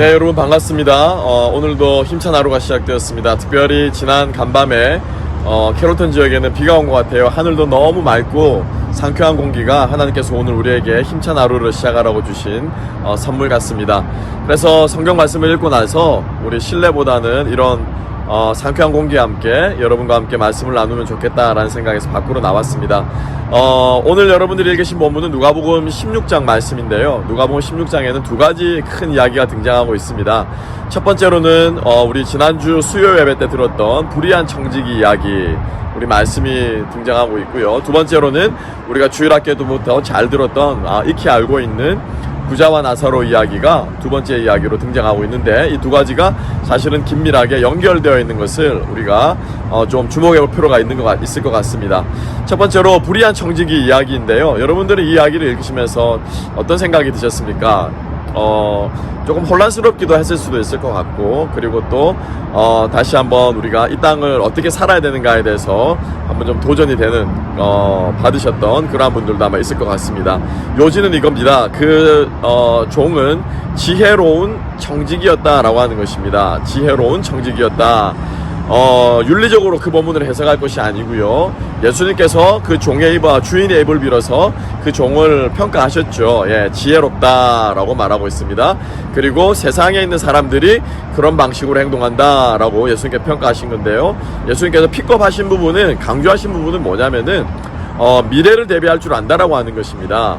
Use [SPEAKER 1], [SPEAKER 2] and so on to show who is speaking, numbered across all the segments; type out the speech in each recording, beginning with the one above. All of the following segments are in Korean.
[SPEAKER 1] 네, 여러분 반갑습니다. 오늘도 힘찬 하루가 시작되었습니다. 특별히 지난 간밤에 캐롤턴 지역에는 비가 온 것 같아요. 하늘도 너무 맑고 상쾌한 공기가 하나님께서 오늘 우리에게 힘찬 하루를 시작하라고 주신 선물 같습니다. 그래서 성경 말씀을 읽고 나서 우리 실내보다는 이런 상쾌한 공기와 함께 여러분과 함께 말씀을 나누면 좋겠다라는 생각에서 밖으로 나왔습니다. 오늘 여러분들이 읽으신 본문은 누가복음 16장 말씀인데요. 누가복음 16장에는 두 가지 큰 이야기가 등장하고 있습니다. 첫 번째로는 우리 지난주 수요 예배 때 들었던 불의한 청지기 이야기, 우리 말씀이 등장하고 있고요. 두 번째로는 우리가 주일학교 때부터 잘 들었던 익히 알고 있는 부자와 나사로 이야기가 두 번째 이야기로 등장하고 있는데, 이 두 가지가 사실은 긴밀하게 연결되어 있는 것을 우리가 좀 주목해 볼 필요가 있을 것 같습니다. 첫 번째로 불의한 청지기 이야기인데요. 여러분들은 이 이야기를 읽으시면서 어떤 생각이 드셨습니까? 조금 혼란스럽기도 했을 수도 있을 것 같고, 그리고 또 다시 한번 우리가 이 땅을 어떻게 살아야 되는가에 대해서 한번 좀 도전이 되는 받으셨던 그러한 분들도 아마 있을 것 같습니다. 요지는 이겁니다. 그 종은 지혜로운 청지기였다라고 하는 것입니다. 지혜로운 청지기였다. 윤리적으로 그 본문을 해석할 것이 아니고요. 예수님께서 그 종의 입과 주인의 입을 빌어서 그 종을 평가하셨죠. 지혜롭다라고 말하고 있습니다. 그리고 세상에 있는 사람들이 그런 방식으로 행동한다라고 예수님께 평가하신 건데요. 예수님께서 픽업하신 부분은, 강조하신 부분은 뭐냐면은 미래를 대비할 줄 안다라고 하는 것입니다.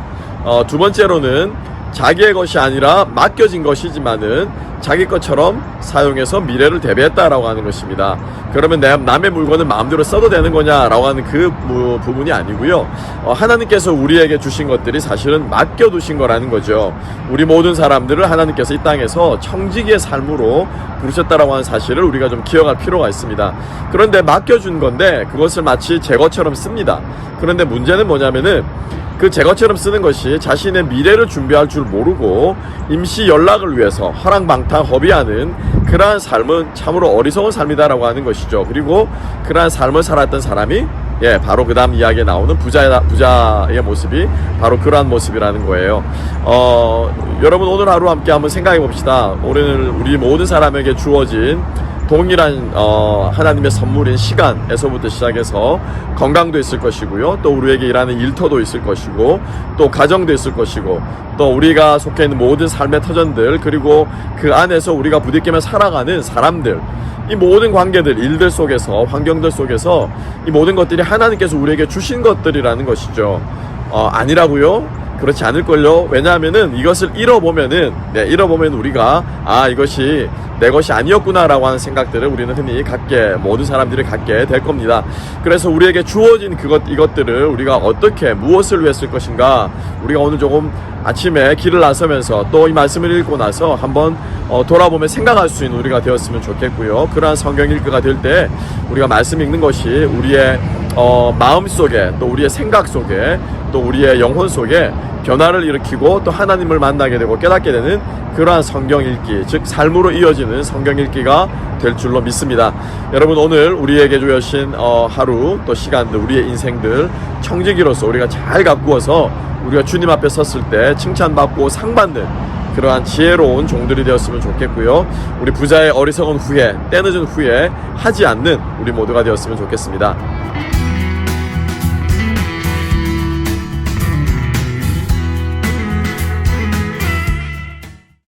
[SPEAKER 1] 두 번째로는 자기의 것이 아니라 맡겨진 것이지만은 자기 것처럼 사용해서 미래를 대비했다라고 하는 것입니다. 그러면 남의 물건을 마음대로 써도 되는 거냐라고 하는 그 부분이 아니고요. 하나님께서 우리에게 주신 것들이 사실은 맡겨두신 거라는 거죠. 우리 모든 사람들을 하나님께서 이 땅에서 청지기의 삶으로 부르셨다라고 하는 사실을 우리가 좀 기억할 필요가 있습니다. 그런데 맡겨준 건데 그것을 마치 제 것처럼 씁니다. 그런데 문제는 뭐냐면은 그 제 것처럼 쓰는 것이 자신의 미래를 준비할 줄 모르고 임시 연락을 위해서 허랑방탕 허비하는 그러한 삶은 참으로 어리석은 삶이다라고 하는 것이죠. 그리고 그러한 삶을 살았던 사람이 바로 그 다음 이야기에 나오는 부자의 모습이 바로 그러한 모습이라는 거예요. 여러분, 오늘 하루 함께 한번 생각해 봅시다. 오늘 우리 모든 사람에게 주어진 동일한 하나님의 선물인 시간에서부터 시작해서 건강도 있을 것이고요, 또 우리에게 일하는 일터도 있을 것이고, 또 가정도 있을 것이고, 또 우리가 속해 있는 모든 삶의 터전들, 그리고 그 안에서 우리가 부딪히며 살아가는 사람들, 이 모든 관계들, 일들 속에서, 환경들 속에서 이 모든 것들이 하나님께서 우리에게 주신 것들이라는 것이죠. 아니라고요? 그렇지 않을걸요. 왜냐하면은 이것을 잃어보면 우리가 이것이 내 것이 아니었구나 라고 하는 생각들을 우리는 흔히 모든 사람들이 갖게 될 겁니다. 그래서 우리에게 주어진 이것들을 우리가 어떻게, 무엇을 위해 쓸 것인가, 우리가 오늘 조금 아침에 길을 나서면서 또 이 말씀을 읽고 나서 한번 돌아보며 생각할 수 있는 우리가 되었으면 좋겠고요. 그러한 성경 읽기가 될 때 우리가 말씀 읽는 것이 우리의 마음 속에, 또 우리의 생각 속에, 또 우리의 영혼 속에 변화를 일으키고 또 하나님을 만나게 되고 깨닫게 되는 그러한 성경 읽기, 즉 삶으로 이어지는 성경 읽기가 될 줄로 믿습니다. 여러분, 오늘 우리에게 주신 하루, 또 시간들, 우리의 인생들 청지기로서 우리가 잘 가꾸어서 우리가 주님 앞에 섰을 때 칭찬받고 상받는 그러한 지혜로운 종들이 되었으면 좋겠고요. 우리 부자의 어리석은 후회, 때늦은 후회 하지 않는 우리 모두가 되었으면 좋겠습니다.